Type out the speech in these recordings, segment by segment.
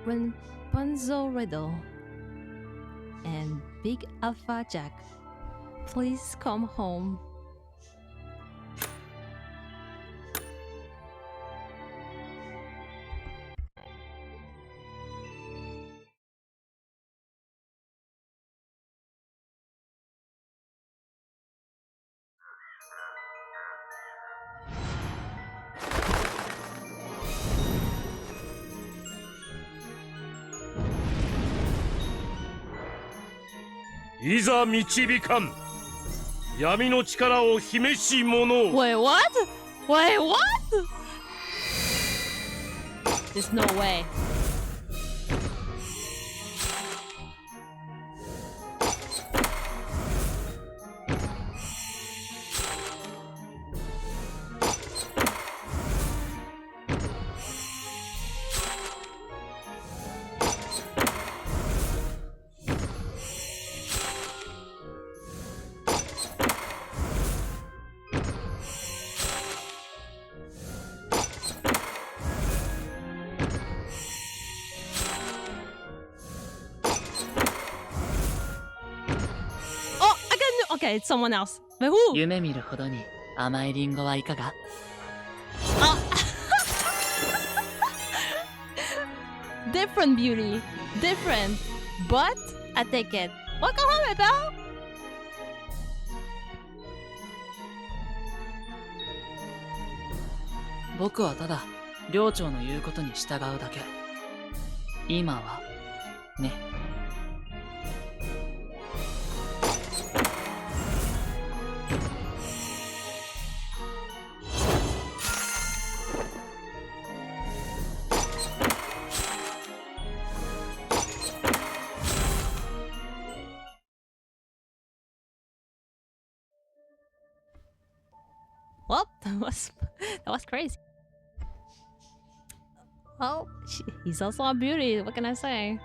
Rapunzel Riddle and Big Alpha Jack, please come home.「いざ導かん闇の力を秘めし者」 Wait, what? Wait, what? There's no way. Okay, it's someone else. But who? 夢見るほどに甘いリンゴはいかが？ Different beauty. Different. But I take it. Welcome home, pal. 僕はただ寮長の言うことに従うだけ。今はね。Well, that was crazy. Well, he's also a beauty. What can I say?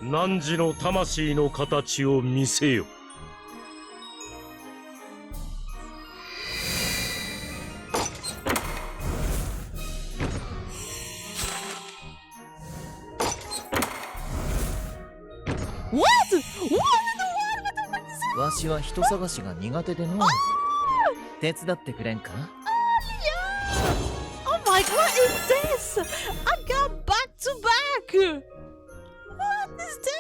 「汝の魂の形を見せよ」わしは人探しが苦手での。手伝ってくれんか？ Oh my god, what is this? I got back to back! What is this?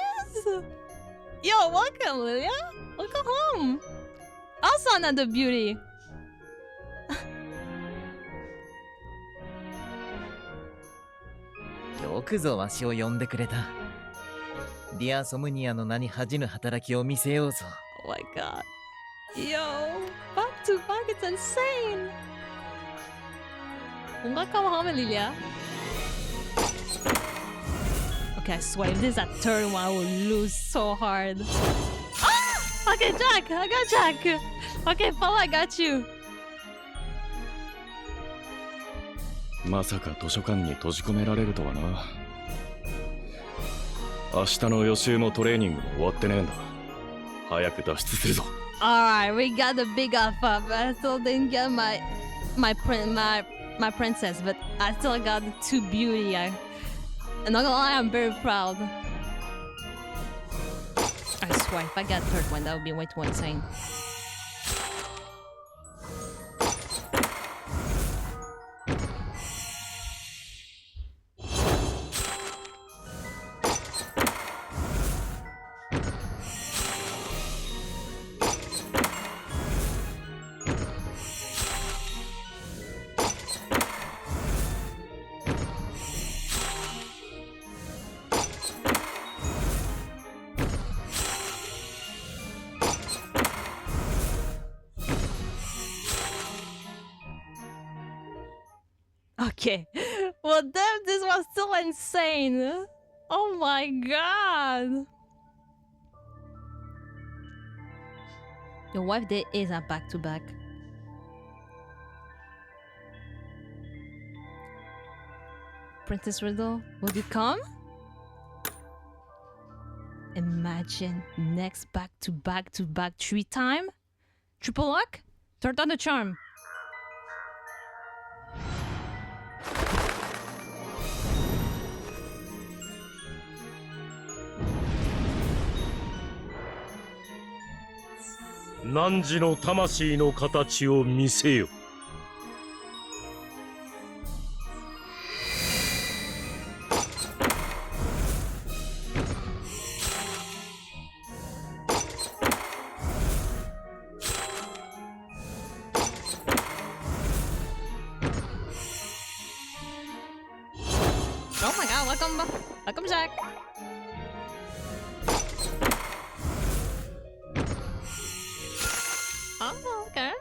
Yo, welcome, Lilia. Welcome home. Also another beauty. よくぞわしを呼んでくれた。ディアソムニアの名に恥じぬ働きを見せようぞ。Oh my god. Yo, back to back, it's insane. Welcome home, Lilia. Okay, I swear, if this is a third one, I will lose so hard. Ah! Okay, Jack! I got Jack! Okay, Paula, I got you. まさか図書館に閉じ込められるとはな。明日の予習もトレーニングも終わってねえんだ。早く脱出するぞ。Alright, we got the big alpha, but I still didn't get my princess, but I still got the two beauty. I'm not gonna lie, I'm very proud. I swear, if I got third one, that would be way too insane. Okay. Well, damn, this was still insane. Oh my god! Your wife day is a back-to-back. Princess Riddle, would you come? Imagine next back-to-back 3 time? Triple lock? Turn on the charm.汝の魂の形を見せよ。Oh my god, welcome Jack. Oh, okay.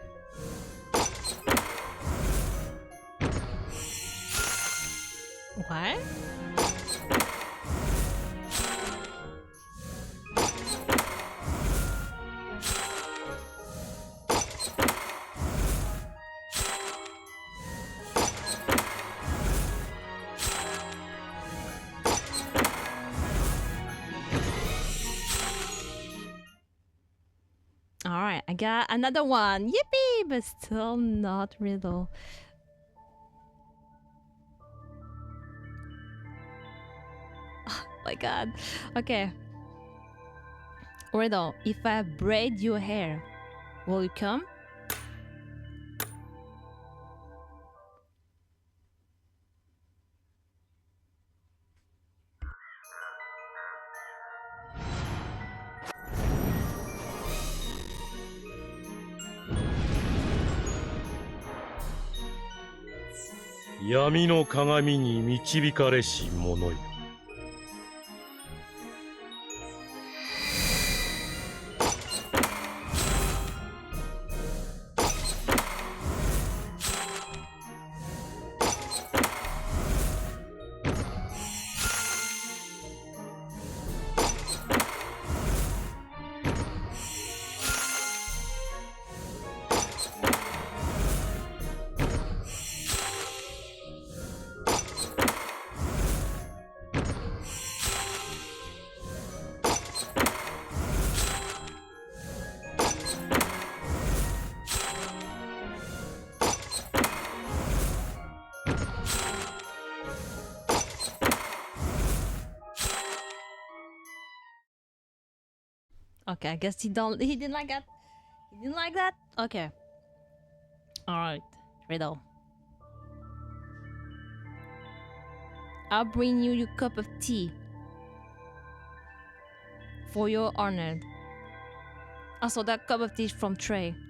What? Alright, I got another one. Yippee! But still not Riddle. Oh my god. Okay. Riddle, if I braid your hair, will you come?「闇の鏡に導かれし者よ」。Okay, I guess he didn't like that. He didn't like that? Okay. Alright, Riddle. I'll bring you your cup of tea. For your honor. Also, that cup of tea is from Trey.「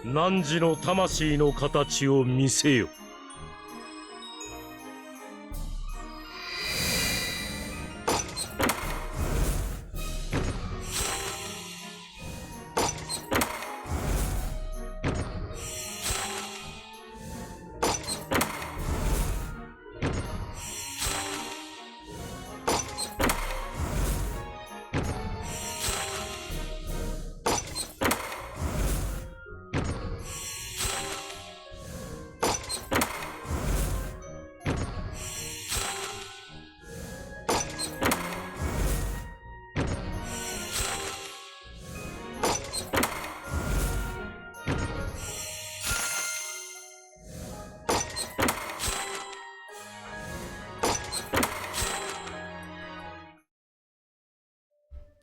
汝の魂の形を見せよ」。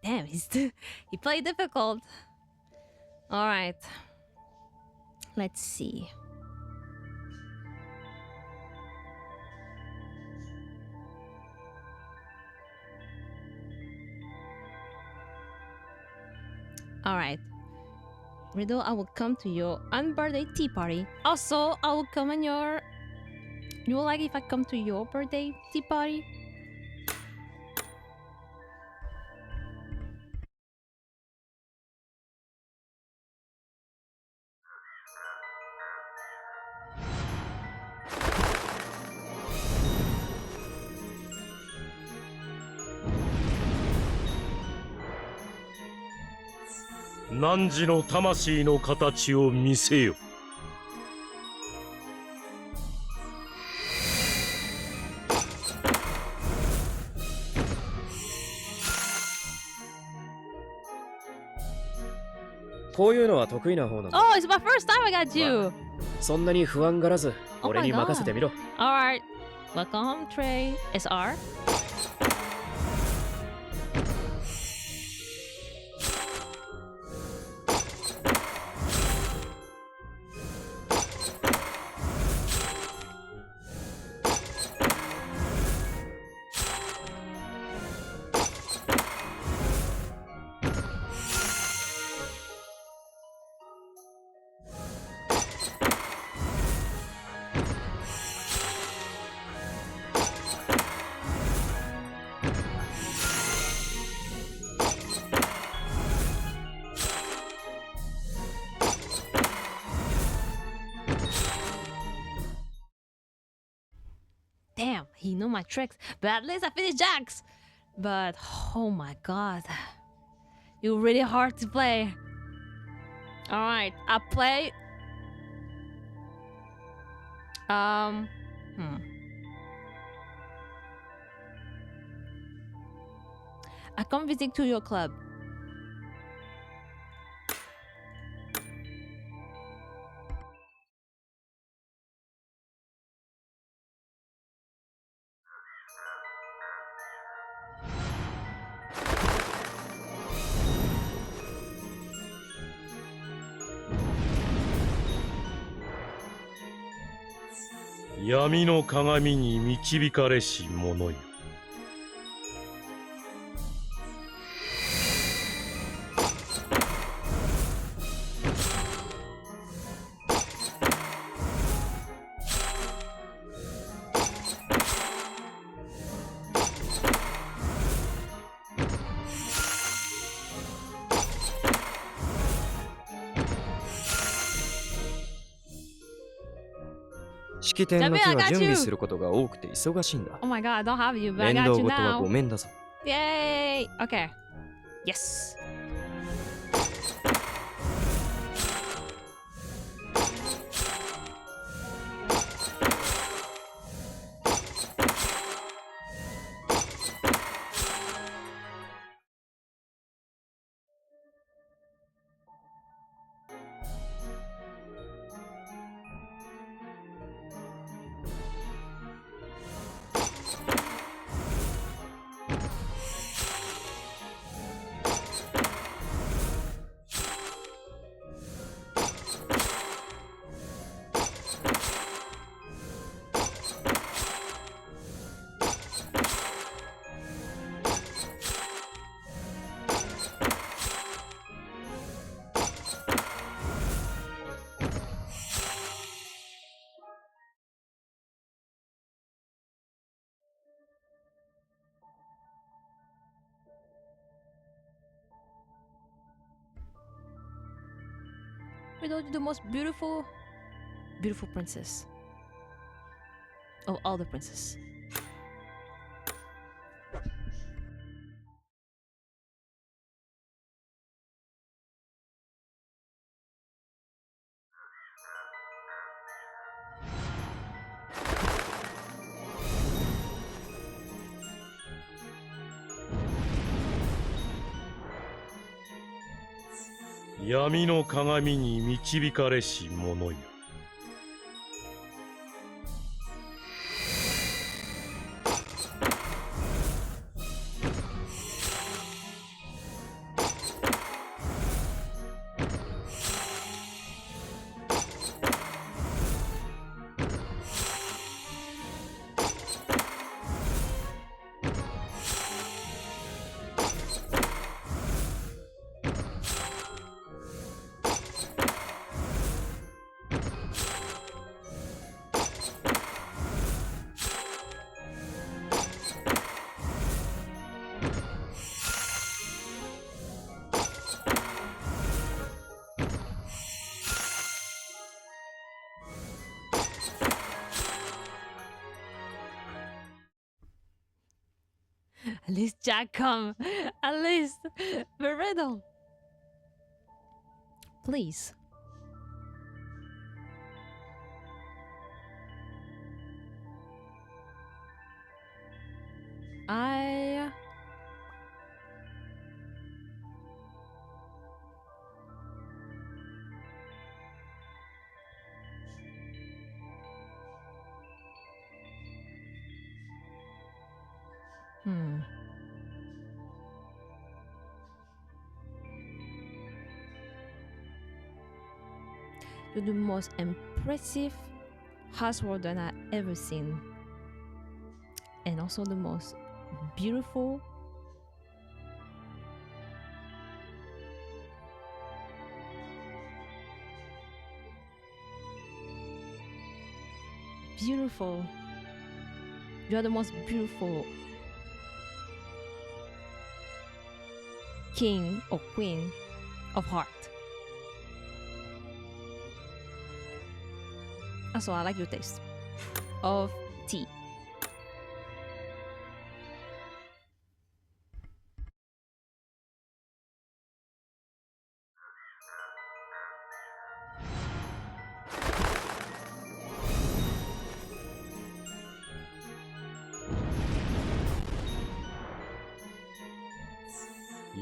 Damn, he played difficult. All right. Let's see. All right. Riddle, I will come to your unbirthday tea party. Also, I will come in your. You will like if I come to your birthday tea party?汝の魂の形を見せよ。こういうのは得意な方なんだ。Oh, it's my first time I got you! そんなに不安がらず、 Oh 俺 my に任せてみろ。Alright. Welcome home, Trey. SR. Damn, he knew my tricks, but at least I finished Jax. But oh my god, you're really hard to play. All right, I play. I come visit to your club.「闇の鏡に導かれし者よ」。式典の日は準備することが多くて忙しいんだ。 Oh my god, I don't have you, but I 面 got 倒 you 事は now. ごめんだぞ。 Yay! Okay. Yes. We're the most beautiful princess of all the princes.「闇の鏡に導かれし者よ」。At least Jack come. At least the riddle. Please. I You're the most impressive housewarden I've ever seen. And also the most beautiful. Beautiful. You are the most beautiful king or queen of heart. Also, I like your taste of tea.「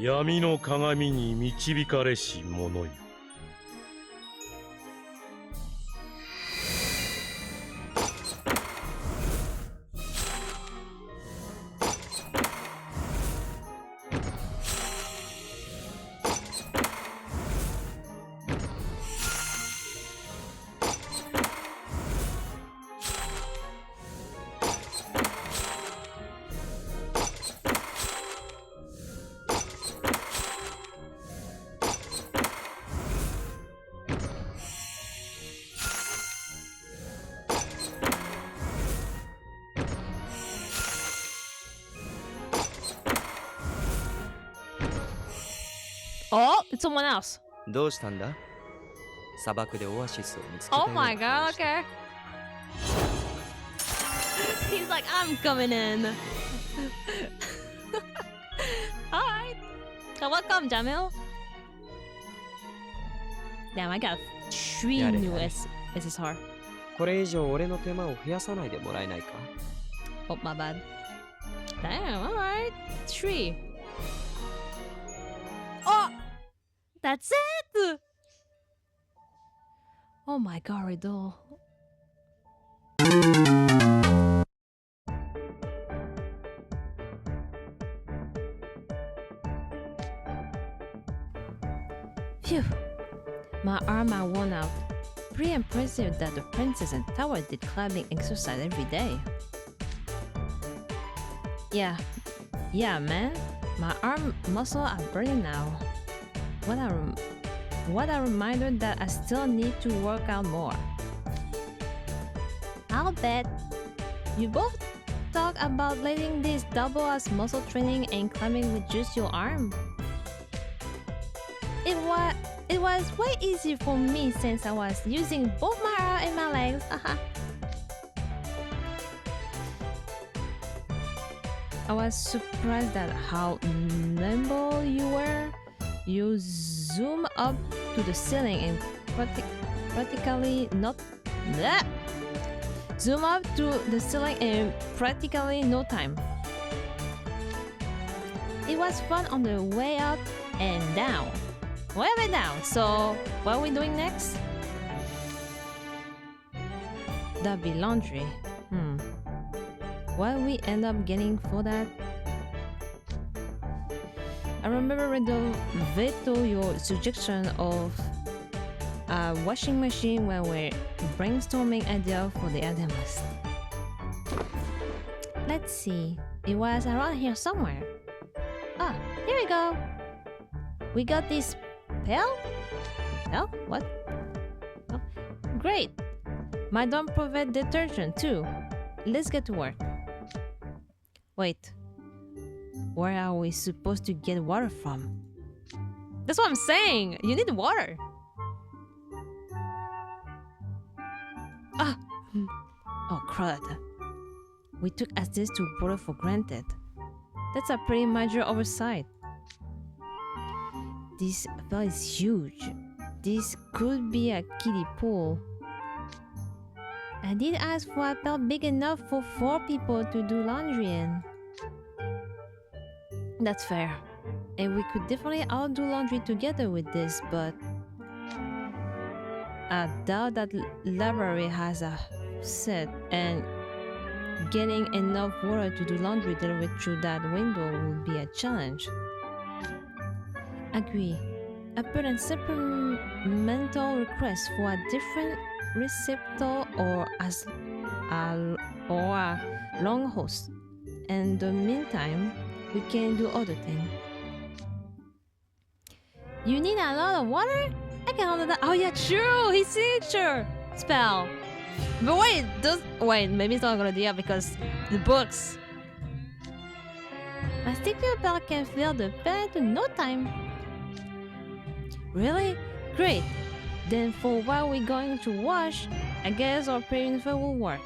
闇の鏡に導かれし者よ」。Oh, it's someone else. どうしたんだ？砂漠でオアシスを見つけたよ Oh うな my 顔 god, して okay. He's like, I'm coming in. Alright. So welcome, Jamil. Damn, I got 3 やれ new やれ SSR. これ以上俺の手間を増やさないでもらえないか？ Oh, my bad. Damn, alright. 3. Oh! That's it! Oh my god, Riddle. Phew. My arm are worn out. Pretty impressive that the princess and tower did climbing exercise every day. Yeah, man. My arm muscle are burning now. What a reminder that I still need to work out more. I'll bet you both talk about letting this double as muscle training and climbing with just your arm. It was way easy for me since I was using both my arm and my legs. I was surprised at how nimble you were. You zoom up to the ceiling in practically not bleh. Zoom up to the ceiling in practically no time. It was fun on the way up and down. Way down. So what are we doing next? That'd be laundry. What we end up getting for that? I remember Riddle veto your suggestion of a washing machine when we're brainstorming idea for the item list. Let's see. It was around here somewhere. Ah, here we go. We got this pail? Oh, what? Oh, great. My don't provide detergent too. Let's get to work. Wait. Where are we supposed to get water from? That's what I'm saying! You need water! Ah! Oh, crud. We took access to water for granted. That's a pretty major oversight. This bell is huge. This could be a kiddie pool. I did ask for a bell big enough for 4 people to do laundry in. That's fair. And we could definitely all do laundry together with this, but I doubt that library has a set, and getting enough water to do laundry directly through that window would be a challenge. Agree. I put in supplemental request for a different receptacle or a long hose. In the meantime, we can do other things. You need a lot of water? I can handle that. Oh yeah, true. His signature spell. But wait, maybe it's not a good idea because the books. My sticker bell can fill the bed in no time. Really? Great. Then for while we're going to wash, I guess our pre-info will work.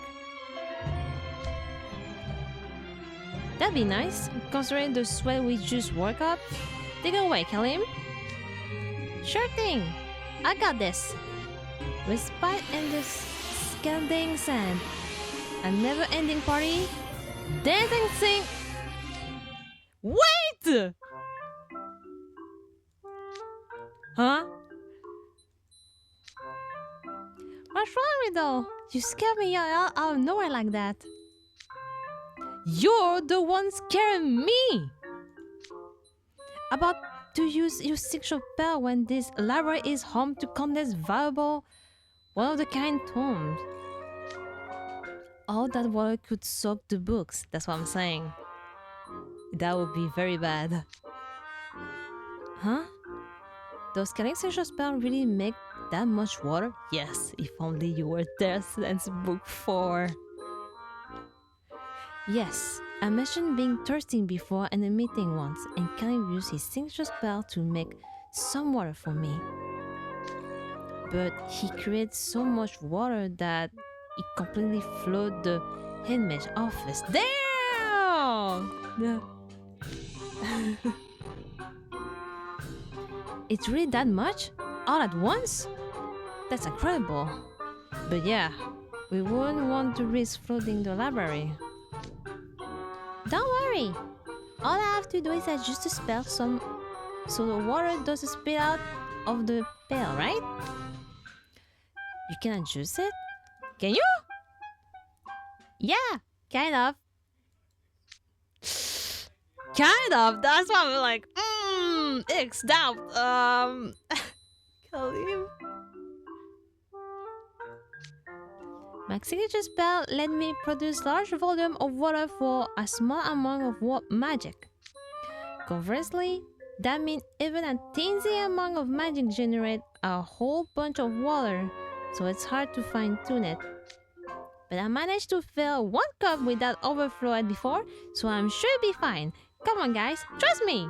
That'd be nice, considering the sweat we just worked up. Take it away, Kalim. Sure thing. I got this. Respite in the scalding sand. A never-ending party. Dancing, sing. Wait! Huh? What's wrong with you? You scared me out of nowhere like that. You're the one scaring me! About to use your signature spell when this library is home to countless valuable, one-of-the-kind tomes. All that water could soak the books, that's what I'm saying. That would be very bad. Huh? Does scanning signature spell really make that much water? Yes, if only you were there since book 4. Yes, I mentioned being thirsty before in a meeting once, and Kalim used his signature spell to make some water for me. But he created so much water that it completely flooded the headmage office. Damn! It's really that much? All at once? That's incredible. But yeah, we wouldn't want to risk flooding the library. Don't worry. All I have to do is adjust the spell so the water doesn't spill out of the pail, right? You can adjust it? Can you? Yeah, kind of. Kind of? That's why I'm like, doubt. Kalim. My signature spell let me produce large volume of water for a small amount of magic. Conversely, that means even a teensy amount of magic generates a whole bunch of water, so it's hard to fine-tune it. But I managed to fill 1 cup without overflowing before, so I'm sure it'll be fine. Come on guys, trust me!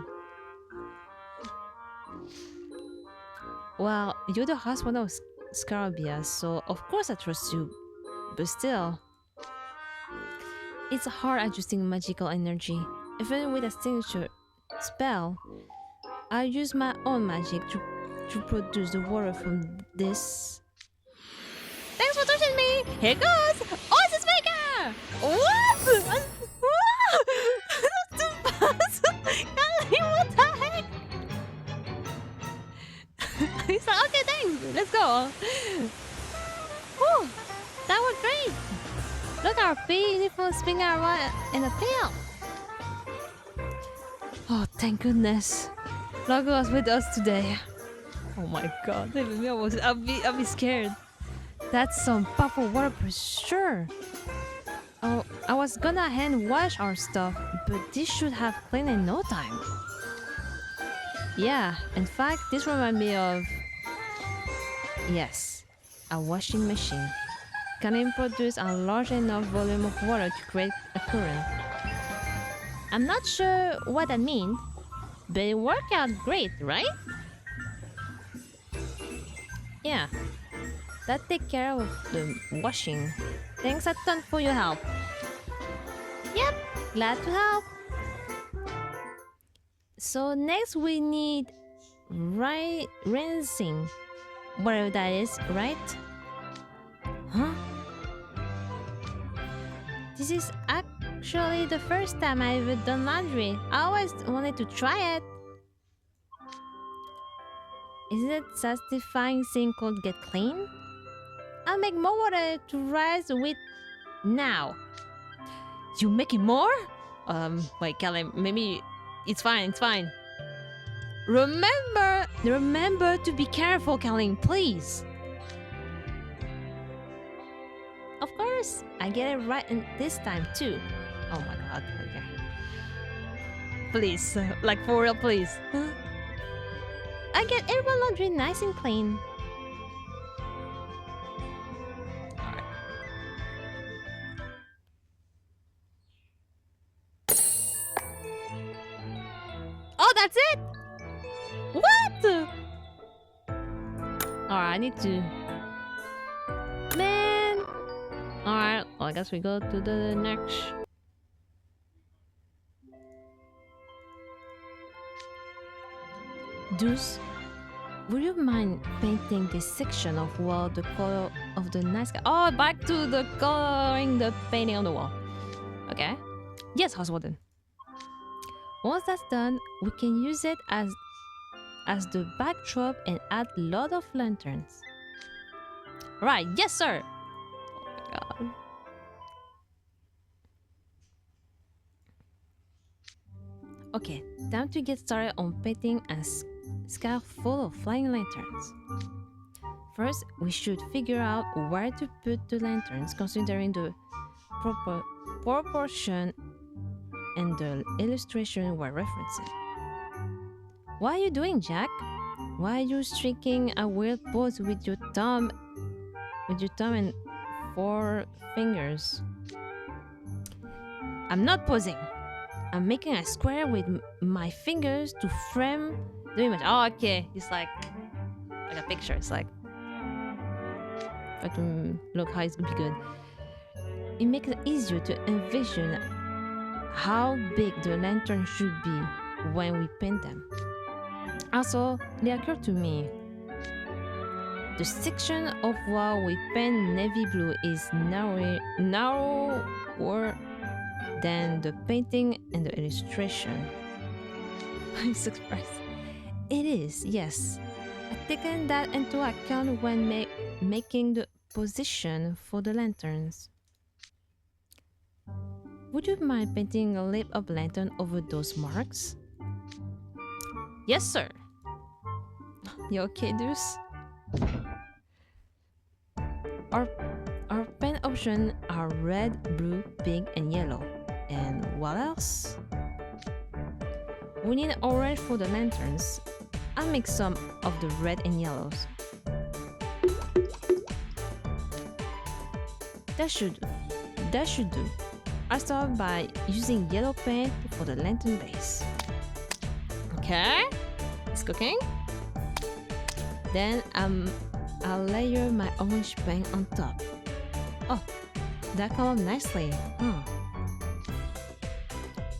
Well, you're the husband of Scarabia, so of course I trust you. But still, it's hard adjusting magical energy. Even with a signature spell, I use my own magic to produce the water from this. Thanks for touching me! Here goes! Oh, it's a speaker! What? That's too fast! What the heck? He's like, okay, thanks, let's go. Whew. That was great! Look at our beautiful spinner around in the tail! Oh, thank goodness. Logo was with us today. Oh my god, even me, I'll be scared. That's some powerful water for sure. Oh, I was gonna hand wash our stuff, but this should have cleaned in no time. Yeah, in fact, this reminds me of... Yes, a washing machine. Can produce a large enough volume of water to create a current. I'm not sure what that means, but it worked out great, right? Yeah, that takes care of the washing. Thanks a ton for your help. Yep, glad to help. So next we need rinsing, whatever that is, right? Huh? This is actually the first time I've ever done laundry. I always wanted to try it. Isn't it satisfying seeing clothes get clean? I'll make more water to rise with now. You making more? Wait, Kelly, maybe it's fine, Remember to be careful, Kelly, please. Of course, I get it right in this time too. Oh my god, okay. Please, like for real, please. I get everyone laundry nice and clean. Oh, that's it? What? Alright, I need to... Man! Alright, well, I guess we go to the next... Deuce, would you mind painting this section of wall the color of the night sky? Oh, back to the coloring the painting on the wall. Okay. Yes, Housewarden. Once that's done, we can use it as the backdrop and add a lot of lanterns. Right, yes sir! Oh my god. Okay, time to get started on painting a sky full of flying lanterns. First, we should figure out where to put the lanterns considering the proportion and the illustration we're referencing. What are you doing, Jack? Why are you striking a weird pose with your thumb and 4 fingers? I'm not posing. I'm making a square with my fingers to frame the image. Oh, okay. It's like a picture. It's like try to look how it's gonna be good. It makes it easier to envision how big the lantern should be when we paint them. Also, it occurred to me, the section of wall we paint navy blue is narrower than the painting and the illustration. I'm surprised. It is, yes. I've taken that into account when making the position for the lanterns. Would you mind painting a lip of lantern over those marks? Yes, sir. You okay, Deuce? Our pen options are red, blue, pink, and yellow. And what else? We need orange for the lanterns. I'll make some of the red and yellows. That should do. I'll start by using yellow paint for the lantern base. Okay, it's cooking. Then I'll layer my orange paint on top. Oh, that came up nicely. Huh.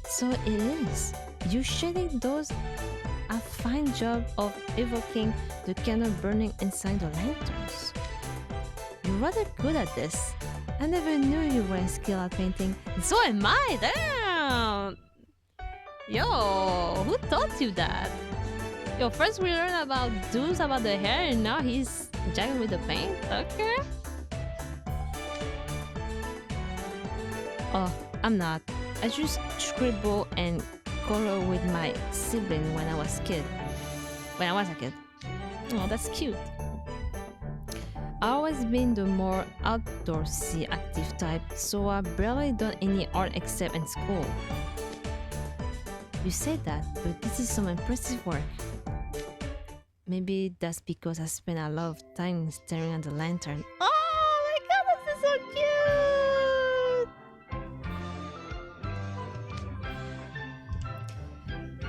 So it is. You shading those a fine job of evoking the candle burning inside the lanterns. You're rather good at this. I never knew you were skilled at painting. So am I, damn! Yo, who taught you that? Yo, first we learned about dudes about the hair and now he's jagging with the paint? Okay. Oh, I'm not. I just scribble and color with my sibling when I was a kid. Oh, that's cute. I've always been the more outdoorsy active type, so I've barely done any art except in school. You said that, but this is some impressive work. Maybe that's because I spent a lot of time staring at the lantern. Oh my god, this is so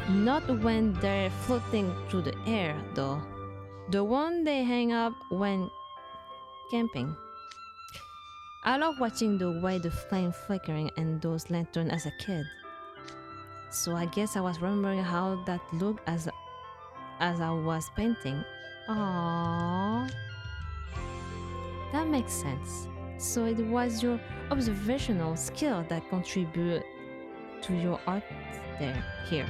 cute! Not when they're floating through the air, though. The one they hang up when camping. I love watching the way the flame flickering in those lanterns as a kid. So I guess I was remembering how that looked as I was painting. Aww. That makes sense. So it was your observational skill that contributed to your art here.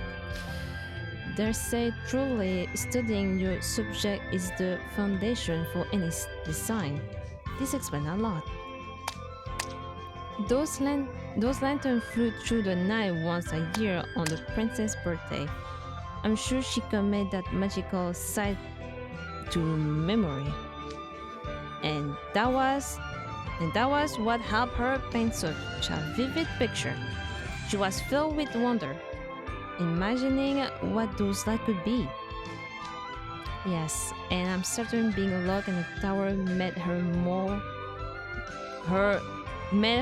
They say truly studying your subject is the foundation for any design. This explains a lot. Those lanterns flew through the night once a year on the princess' birthday. I'm sure she committed that magical sight to memory. And that was what helped her paint such a vivid picture. She was filled with wonder, imagining what those lights could be. Yes, and I'm certain being locked in the tower made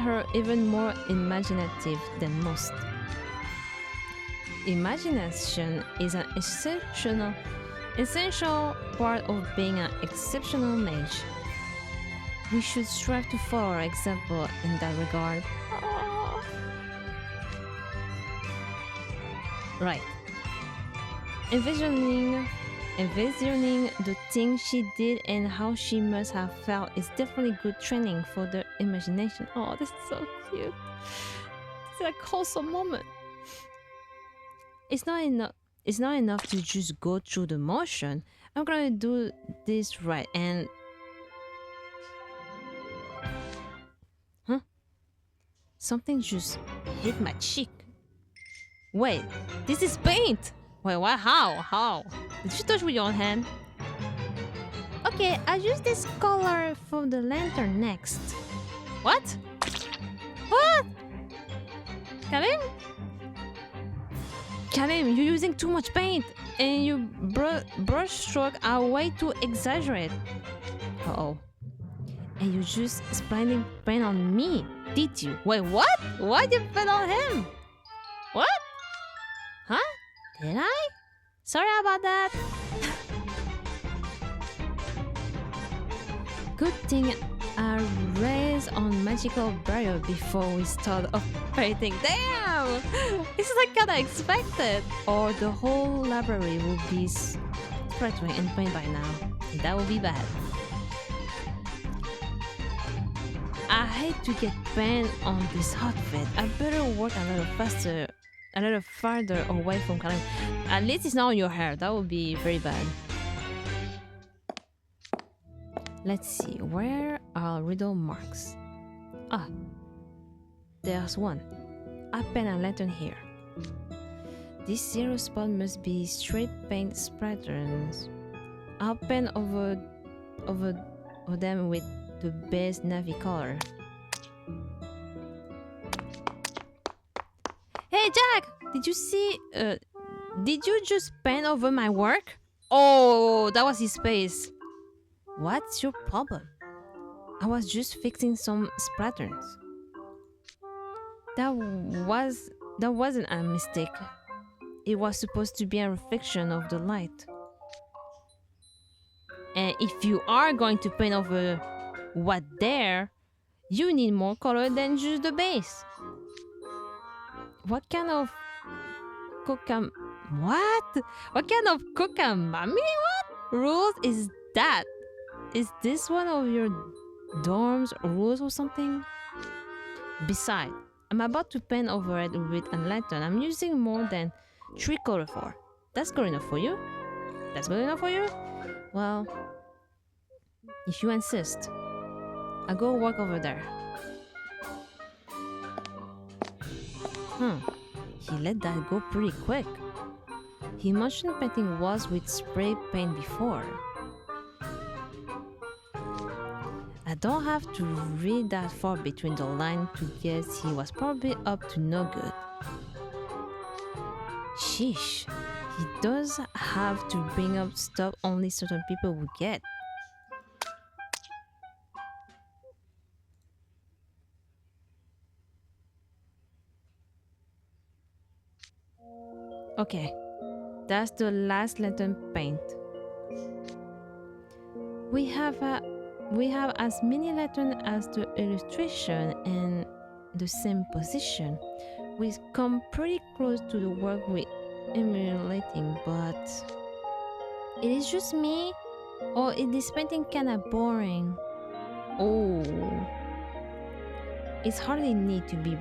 her even more imaginative than most. Imagination is an essential part of being an exceptional mage. We should strive to follow our example in that regard. Right. Envisioning the things she did and how she must have felt is definitely good training for the imagination. Oh, this is so cute. It's like a wholesome moment. It's not enough to just go through the motion. I'm gonna do this right and something just hit my cheek. Wait, this is paint! Wait, what? How? Did you touch with your hand? Okay, I'll use this color for the lantern next. What? What? Kalim, you're using too much paint and your brush stroke are way too exaggerated. Uh-oh. And you just splitting paint on me, did you? Wait, what? Why did you paint on him? What? Huh? Did I? Sorry about that. Good thing I raised on magical barrier before we start operating. Damn! This is like kinda expected. Or the whole library will be splattering and paint by now. And that would be bad. I hate to get paint on this outfit. I better work a little faster, a little farther away from Kalim. At least it's not on your hair. That would be very bad. Let's see, where are riddle marks? Ah, there's one. I paint a lantern here. This zero spot must be straight paint splatters. I'll paint over them with the base navy color. Hey Jack, did you see? Did you just paint over my work? Oh, that was his face. What's your problem? I was just fixing some splatters. That wasn't a mistake. It was supposed to be a reflection of the light. And if you are going to paint over what there, you need more color than just the base. What kind of What kind of kokamami? What rules is that? Is this one of your dorm's rules or something? Besides, I'm about to paint over it with a lantern. I'm using more than 3 colors for. That's good enough for you? That's good enough for you? Well, if you insist, I'll go walk over there. He let that go pretty quick. He mentioned painting walls with spray paint before. I don't have to read that far between the lines to guess he was probably up to no good. Sheesh, he does have to bring up stuff only certain people would get. Okay, that's the last lantern paint. We have as many lanterns as the illustration in the same position. we come pretty close to the work we're emulating, but it is just me, or is this painting kinda boring? Oh, it's hardly need to be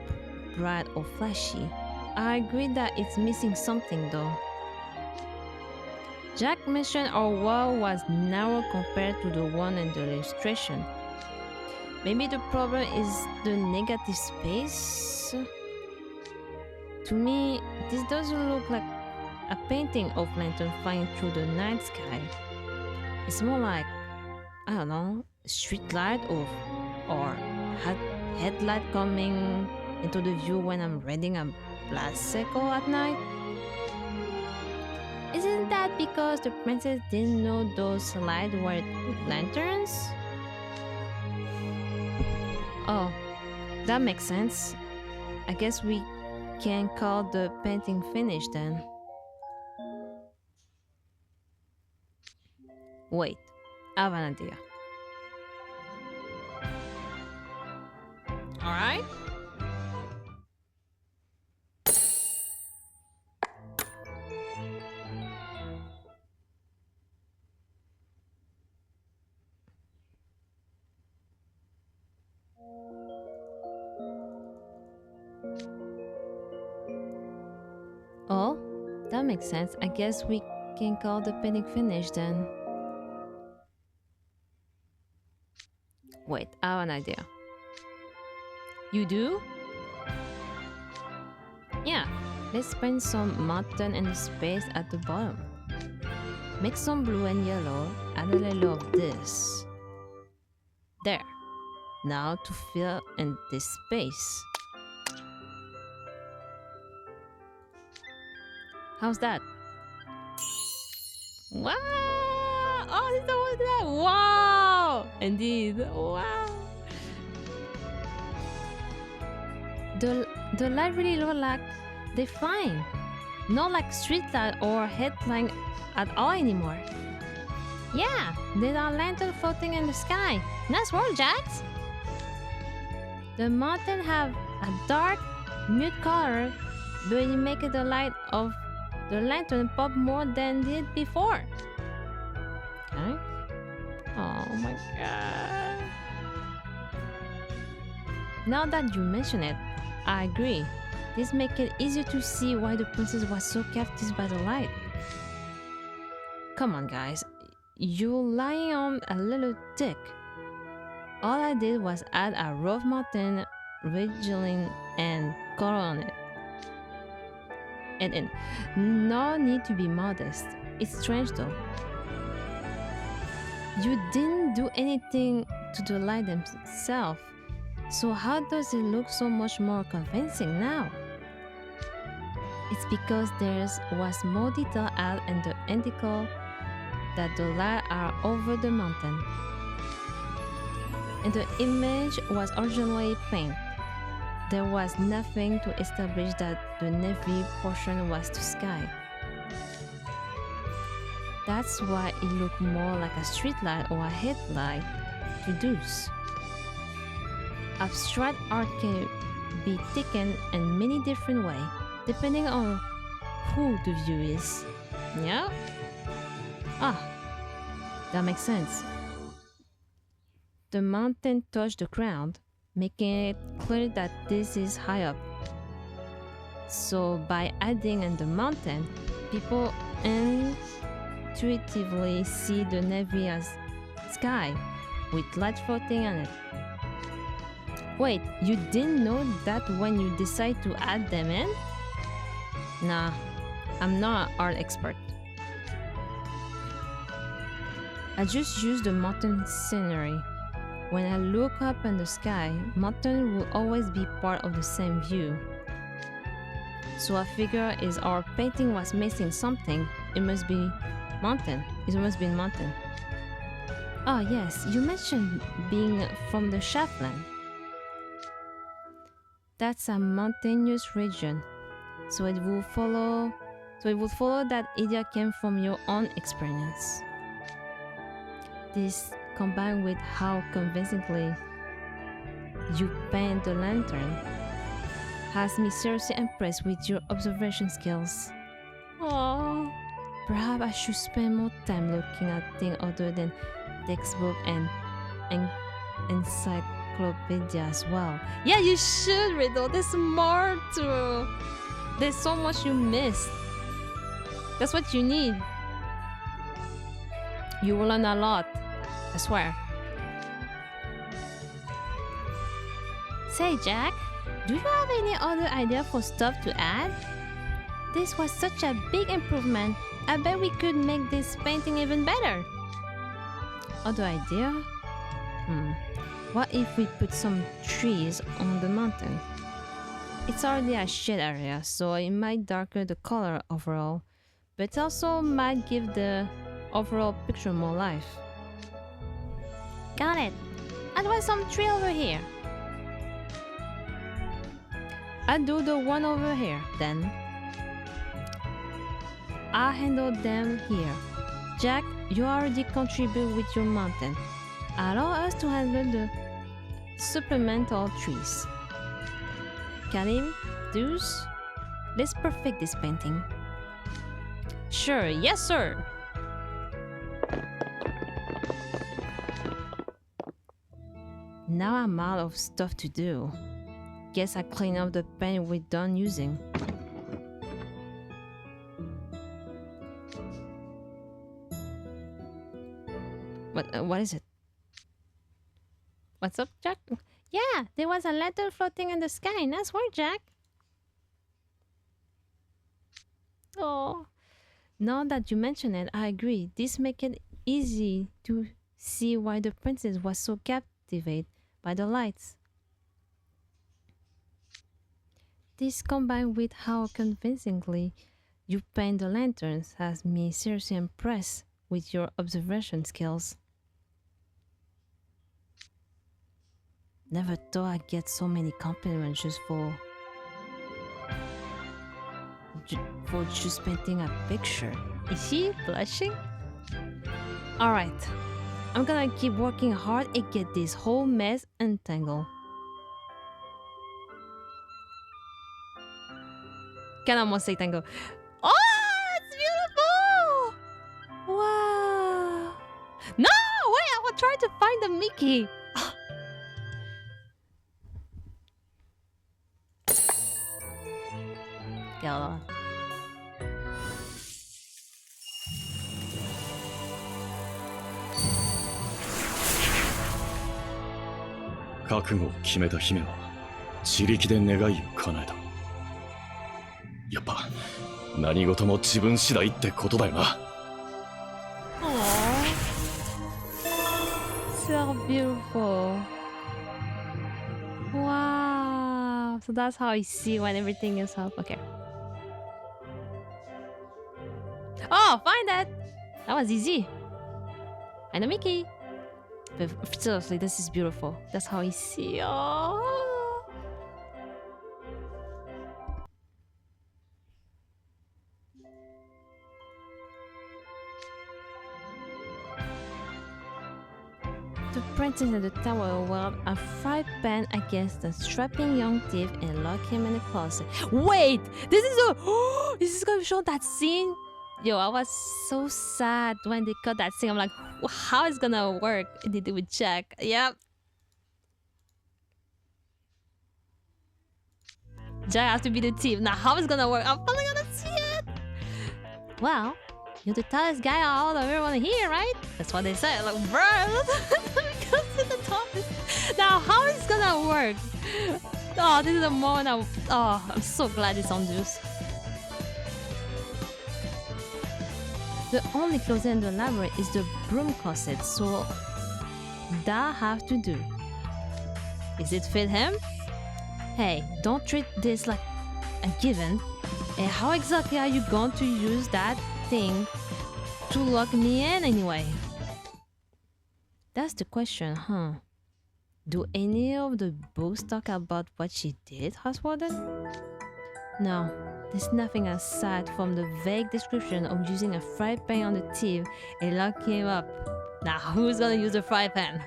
bright or flashy. I agree that it's missing something though. Jack mentioned our wall was narrow compared to the one in the illustration. Maybe the problem is the negative space? To me, this doesn't look like a painting of lantern flying through the night sky. It's more like, I don't know, street light or headlight coming into the view when I'm reading a bicycle at night. Isn't that because the princess didn't know those lights were lanterns? Oh, that makes sense. I guess we can call the painting finished then. Wait, I have an idea. Alright. Oh, that makes sense. I guess we can call the painting finished then. Wait, I have an idea. You do? Yeah, let's paint some mountain and space at the bottom. Make some blue and yellow, add a layer of this. There. Now to fill in this space. How's that? Wow! Oh, this was that! Wow! Indeed, wow! The light really look like they're fine. Not like street light or headlight at all anymore. Yeah, there are lanterns floating in the sky. Nice work, Jax! The mountain have a dark, mute color, but you make the light of the lantern pop more than did before. Okay. Oh my god. Now that you mention it, I agree. This makes it easier to see why the princess was so captivated by the light. Come on, guys. You're lying on a little thick. All I did was add a rough mountain ridgeline and color on it. And no need to be modest. It's strange though. You didn't do anything to the light themselves, so how does it look so much more convincing now? It's because there was more detail added in the indical that the light are over the mountain. And the image was originally plain. There was nothing to establish that the navy portion was the sky. That's why it looked more like a streetlight or a headlight to those. Abstract art can be taken in many different ways, depending on who the viewer is. Yeah? Ah, that makes sense. The mountain touched the ground, making it clear that this is high up. So by adding in the mountain, people intuitively see the navy as sky with light floating on it. Wait, you didn't know that when you decide to add them in? Nah, I'm not an art expert. I just use the mountain scenery. When I look up in the sky, mountain will always be part of the same view. So I figure if our painting was missing something, it must be mountain. It must be mountain. Oh yes, you mentioned being from the Shetland. That's a mountainous region, so it would follow that idea came from your own experience. This combined with how convincingly you paint the lantern has me seriously impressed with your observation skills. Oh, perhaps I should spend more time looking at things other than textbook and encyclopedia as well. Yeah, you should, Riddle. There's more to. There's so much you missed. That's what you need. You will learn a lot. I swear. Say, Jack, do you have any other idea for stuff to add? This was such a big improvement. I bet we could make this painting even better. Other idea? What if we put some trees on the mountain? It's already a shade area, so it might darken the color overall, but also might give the overall picture more life. Got it. I'll draw some tree over here. I'll do the one over here, then. I'll handle them here. Jack, you already contribute with your mountain. Allow us to handle the supplemental trees. Karim, Deuce, let's perfect this painting. Sure, yes sir! Now I'm out of stuff to do. Guess I clean up the paint we're done using. What is it? What's up, Jack? Yeah, there was a letter floating in the sky. Nice work, Jack. Oh, now that you mention it, I agree. This makes it easy to see why the princess was so captivated by the lights. This combined with how convincingly you paint the lanterns has me seriously impressed with your observation skills. Never thought I'd get so many compliments just for just painting a picture. Is she blushing? Alright, I'm gonna keep working hard and get this whole mess untangled. Can almost say tango. Oh, it's beautiful! Wow. No, wait, I was trying to find the Mickey. Hold on. 覚悟を決めた姫は自力で願いを叶えた。やっぱ何事も自分次第ってことだよな。Aww. So beautiful. Wow. So that's how I see when everything is up. Okay. Oh, find that. That was easy. And a Mickey. But seriously, this is beautiful. That's how I see. Oh. The princess in the tower whirled a fry pan against the strapping young thief and locked him in the closet. Wait! This is gonna show that scene? Yo, I was so sad when they cut that scene. I'm like, how is it gonna work? And they do with Jack. Yep. Jack has to be the thief. Now, how is it gonna work? I'm finally gonna see it! Well, you're the tallest guy out of everyone here, right? That's what they said. Like, bro, because to the top. Now, how is it gonna work? Oh, this is the moment I'm so glad it's on Juice. The only closet in the library is the broom closet, so that have to do. Is it fit him? Hey, don't treat this like a given. And how exactly are you going to use that thing to lock me in anyway? That's the question, huh? Do any of the books talk about what she did, Housewarden? No, there's nothing aside from the vague description of using a fry pan on the thief and locking him up. Now, who's gonna use a fry pan?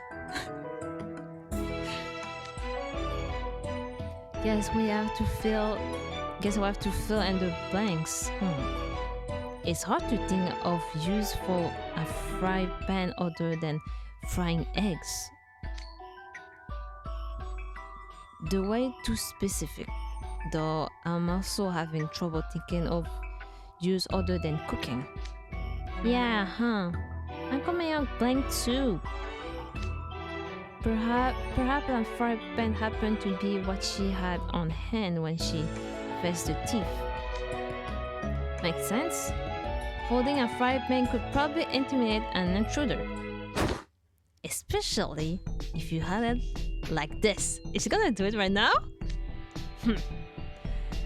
Guess we have to fill in the blanks. It's hard to think of use for a fry pan other than frying eggs. The way too specific, though I'm also having trouble thinking of use other than cooking. Yeah, I'm coming out blank too. Perhaps a fry pan happened to be what she had on hand when she faced the thief. Makes sense? Holding a fry pan could probably intimidate an intruder. Especially if you had it like this. Is she gonna do it right now?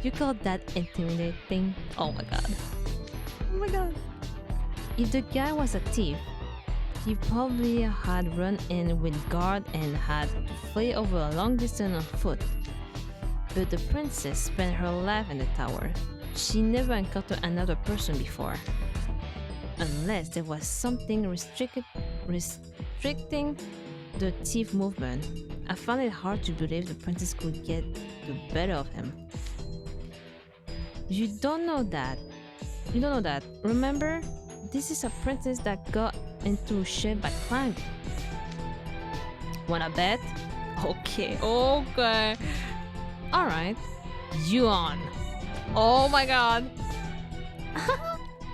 You call that intimidating? Oh my god. Oh my god. If the guy was a thief, he probably had run in with guard and had to flee over a long distance on foot. But the princess spent her life in the tower. She never encountered another person before. Unless there was something restricting the thief movement. I found it hard to believe the princess could get the better of him. You don't know that. Remember? This is a princess that got into shape by climbing. Wanna bet? Okay. Alright. You on. Oh my god.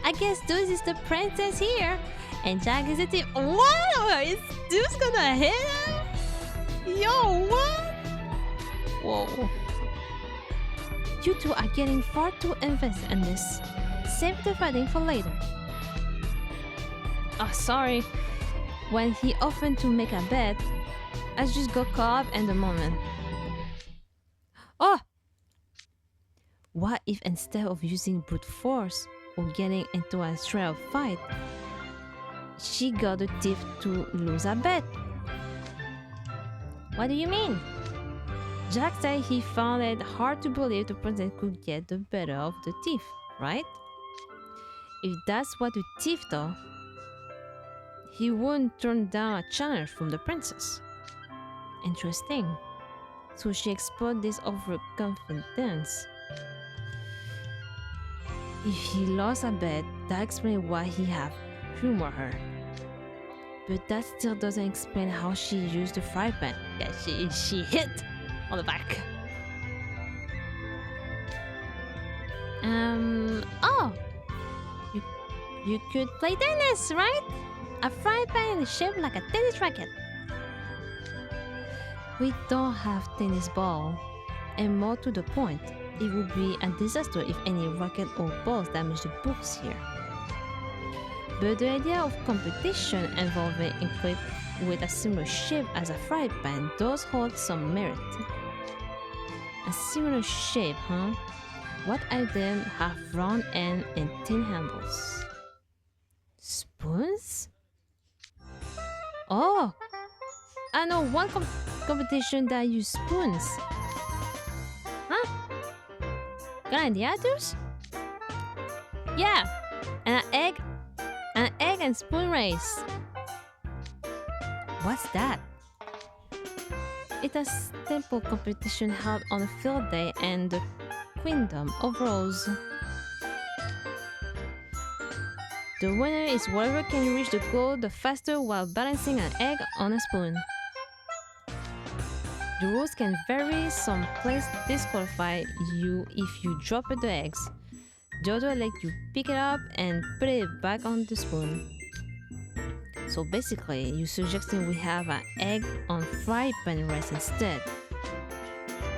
I guess Zeus is the princess here. And Jack is the thief. What? Is Zeus gonna hit him? Yo, what? Whoa. You two are getting far too invested in this. Save the fighting for later. Oh, sorry. When he offered to make a bet, I just got caught up in the moment. Oh! What if instead of using brute force or getting into a straight-up fight, she got the thief to lose a bet? What do you mean? Jack said he found it hard to believe the princess could get the better of the thief, right? If that's what the thief thought, he wouldn't turn down a challenge from the princess. Interesting. So she explored this overconfidence. If he lost a bet, that explains why he had humored her. But that still doesn't explain how she used the fry pan. Yeah, she hit on the back. Oh! You could play tennis, right? A fry pan is shaped like a tennis racket. We don't have tennis ball. And more to the point, it would be a disaster if any racket or balls damage the books here. But the idea of competition involving equipped with a similar shape as a fry pan does hold some merit. A similar shape, huh? What item have round end and thin handles? Spoons? Oh! I know one competition that use spoons. Huh? Good idea, dudes? Yeah! An egg and spoon race. What's that? It's a simple competition held on a field day and the Queendom of Rose. The winner is whoever can reach the goal the faster while balancing an egg on a spoon. The rules can vary. Some places disqualify you if you drop the eggs. The other let you pick it up and put it back on the spoon. So basically, you're suggesting we have an egg on fry pan race instead.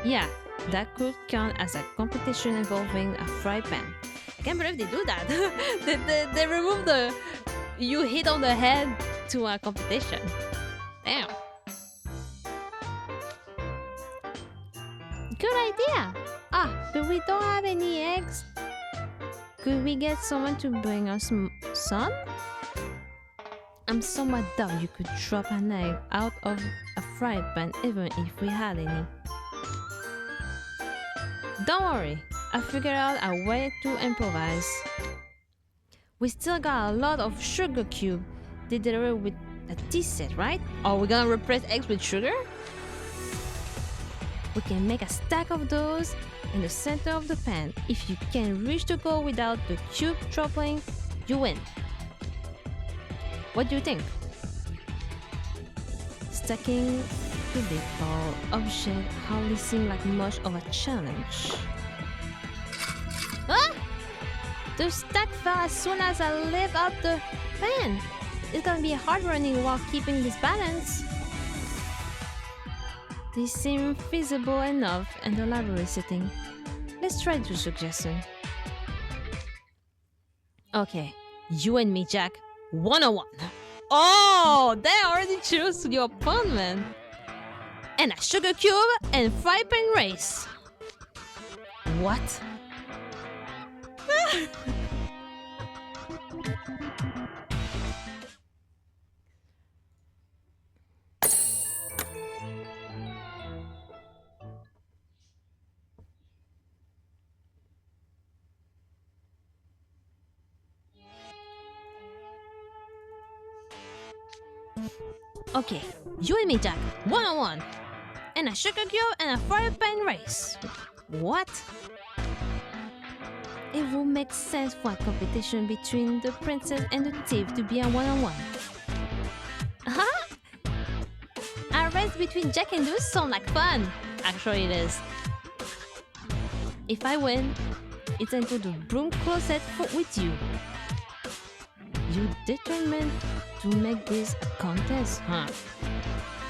Yeah, that could count as a competition involving a fry pan. I can't believe they do that. they remove the you hit on the head to a competition. Damn. Good idea. But we don't have any eggs. Could we get someone to bring us some? I'm somewhat doubt you could drop an egg out of a fry pan even if we had any. Don't worry, I figured out a way to improvise. We still got a lot of sugar cube they deliver with a tea set, right? Oh, we're gonna replace eggs with sugar? We can make a stack of those in the center of the pan. If you can reach the goal without the cube dropping, you win. What do you think? Stacking the big ball object hardly seemed like much of a challenge. Ah! The stack fell as soon as I lifted up the pan. It's gonna be hard running while keeping this balance. They seem feasible enough in the library setting. Let's try the suggestion. Okay, you and me, Jack. 101. Oh, they already chose your opponent. And a sugar cube and fry pan race. What? Okay, you and me, Jack. 101. And a sugar cube and a fry pan race. What? It would make sense for a competition between the princess and the thief to be a one-on-one. Huh? A race between Jack and Deuce sounds like fun. Actually, it is. If I win, it's into the broom closet with you. You determined to make this a contest, huh?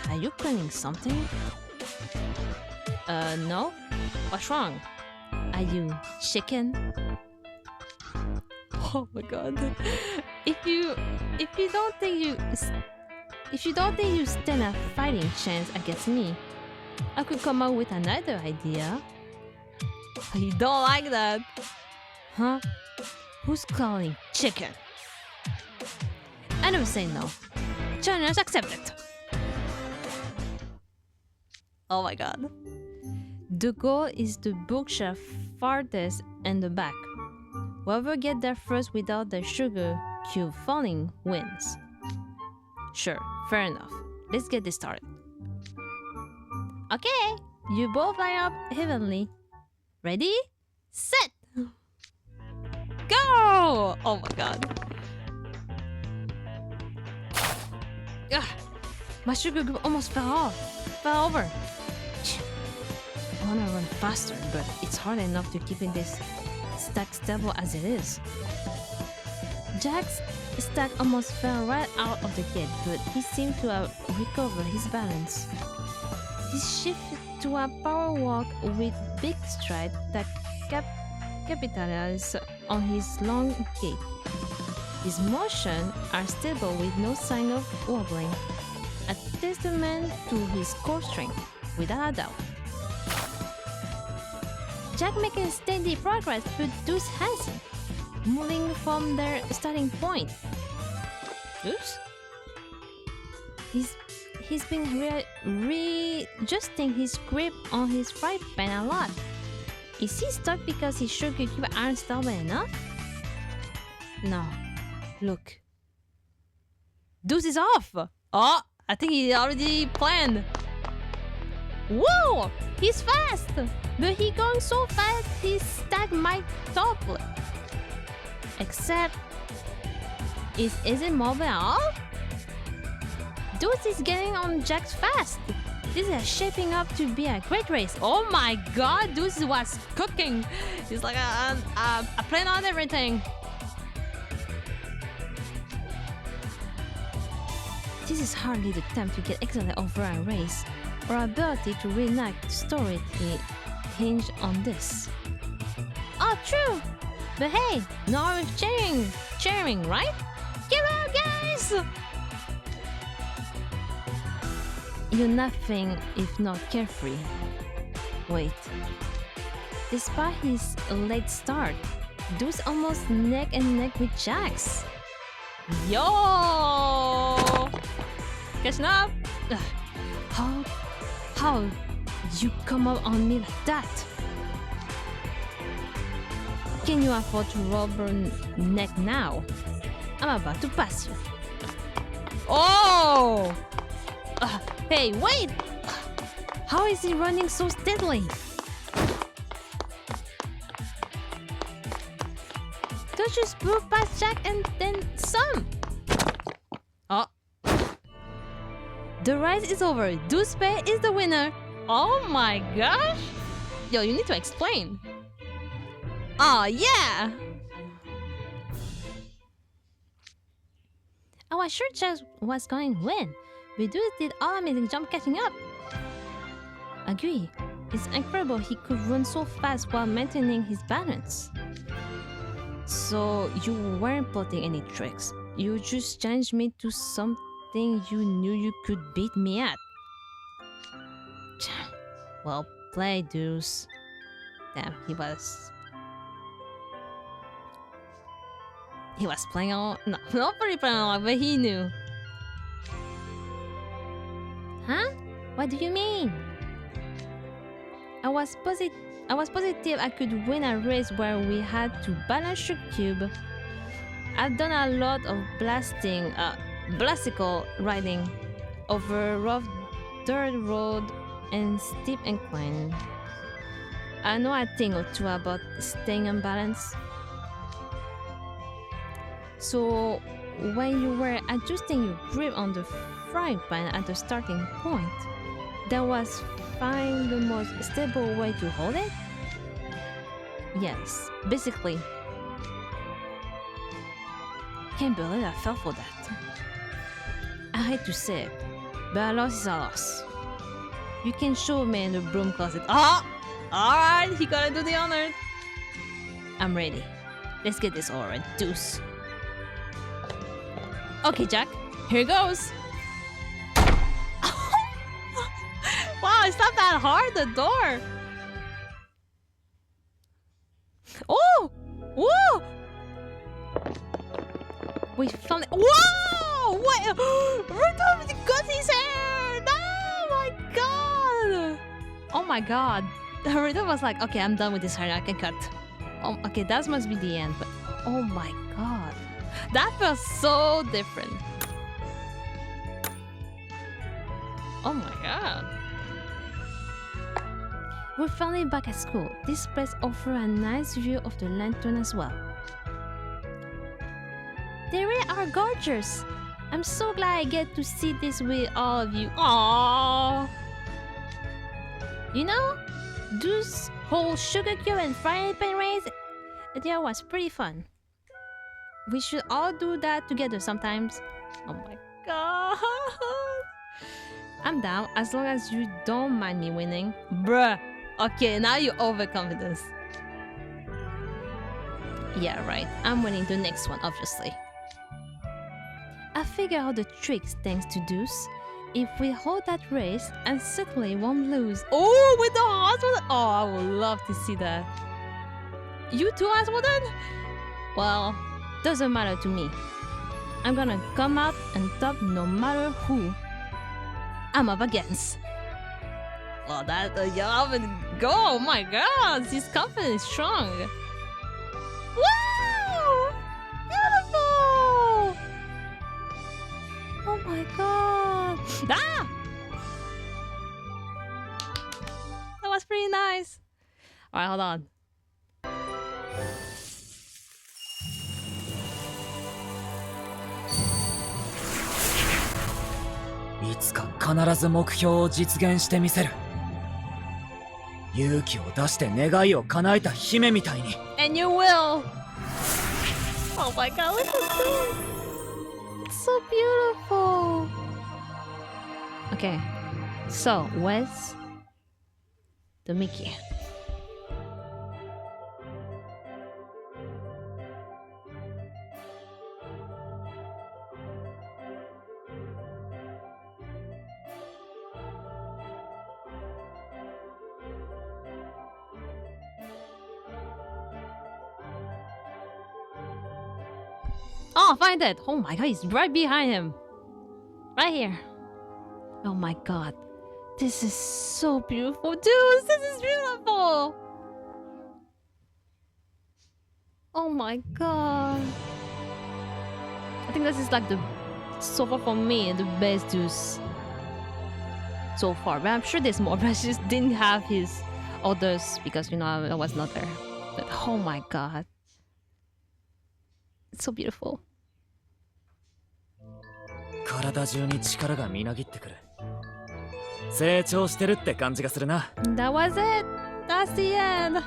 Are you planning something? No? What's wrong? Are you shaken? Oh my god. If you don't think you stand a fighting chance against me, I could come up with another idea. You don't like that? Huh? Who's calling chicken? I never say no. Challenge accepted. Oh my god. The goal is the bookshelf farthest in the back. Whoever gets there first without the sugar cube falling wins. Sure, fair enough. Let's get this started. Okay, you both line up evenly. Ready? Set! Go! Oh my god. Ugh, my sugar cube almost fell over. I wanna run faster, but it's hard enough to keep in this stack stable as it is. Jack's stack almost fell right out of the gate, but he seemed to have recovered his balance. He shifted to a power walk with big stride that capitalized on his long gait. His motions are stable with no sign of wobbling, a testament to his core strength, without a doubt. Jack making steady progress, but Deuce hasn't, moving from their starting point. Deuce? He's been readjusting his grip on his fry pan a lot. Is he stuck because his sugar cube aren't stable enough? No. Look. Deuce is off! Oh, I think he already planned. Whoa! He's fast! But he's going so fast his stack might topple. Except, isn't moving at all? Deuce is getting on Jack's fast. This is shaping up to be a great race. Oh my god, Deuce was cooking. It's like a plan on everything. This is hardly the time to get excited over a race. Our ability to reenact the story hinged on this. Oh, true! But hey, no harm with cheering, right? Give up, guys! You're nothing if not carefree. Wait. Despite his late start, Deuce almost neck and neck with Jax. Yo! Catching up? How you come up on me like that? Can you afford to rubber neck now? I'm about to pass you. Oh! Hey, wait! How is he running so steadily? Don't just move past Jack and then some. Oh. The race is over. Twst is the winner. Oh my gosh. Yo, you need to explain. Oh yeah. I was sure Jack was going to win. But Twst did all amazing jump catching up. Agree. It's incredible he could run so fast while maintaining his balance. So you weren't plotting any tricks. You just changed me to something you knew you could beat me at. Well played, Twst. Damn, he was playing along. No, not really playing along, but he knew. Huh? What do you mean? I was positive I could win a race where we had to balance your cube. I've done a lot of blastical riding over rough dirt road and steep incline. I know a thing or two about staying on balance. So when you were adjusting your grip on the frying pan at the starting point, that was find the most stable way to hold it? Yes, basically. Can't believe I fell for that. I hate to say it, but a loss is a loss. You can show me in the broom closet. Ah! Alright, he gotta do the honor. I'm ready. Let's get this over with. Twst. Okay, Jack. Here goes. Wow, it's not that hard, the door. Oh! Whoa! We found it. Whoa! What? Rudolph got his hair! Oh my god! Oh my god. Rudolph was like, okay, I'm done with this hair, I can cut. Oh, okay, that must be the end, but oh my god. That felt so different. Oh my god. We're finally back at school. This place offers a nice view of the lantern as well. They really are gorgeous. I'm so glad I get to see this with all of you. Aww. You know, those whole sugar cube and frying pan race, that was pretty fun. We should all do that together sometimes. Oh my god. I'm down as long as you don't mind me winning. Bruh. Okay, now you're overconfident. Yeah, right. I'm winning the next one, obviously. I figure out the tricks thanks to Twst. If we hold that race, and certainly won't lose. Oh, with the hospital! Oh, I would love to see that. You too, hospital? Well, doesn't matter to me. I'm gonna come out on top no matter who I'm up against. Well, that y'all would go. Oh my god, his confidence is strong. Wow! Beautiful! Oh my god. Ah! That was pretty nice. Alright, hold on.いつか必ず目標を実現してみせる。勇気を出して願いを叶えた姫みたいに。And you will. Oh my god, look at this. It's so beautiful. Okay, so where's the Mickey? Oh, find it! Oh my god, he's right behind him. Right here. Oh my god. This is so beautiful. Dude, this is beautiful! Oh my god. I think this is like the, so far for me, the best Twst. so far. But I'm sure there's more, but I just didn't have his others because, you know, I was not there. But oh my god. It's so beautiful. 体中に力がみなぎってくる。成長してるって感じがするな。That was it. That's the end.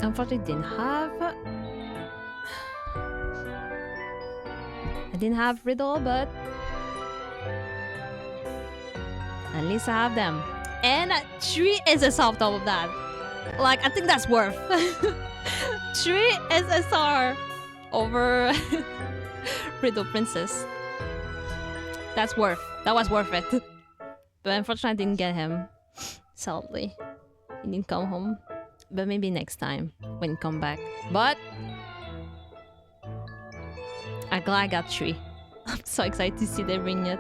Unfortunately, I didn't have Riddle, but at least I have them. And 3 SSR on top of that. Like, I think that's worth. 3 SSR over Riddle Princess. That's worth. That was worth it. But unfortunately, I didn't get him. Sadly, he didn't come home. But maybe next time when he come back. But I'm glad I got 3. I'm so excited to see the vignette.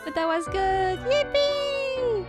But that was good. Yippee!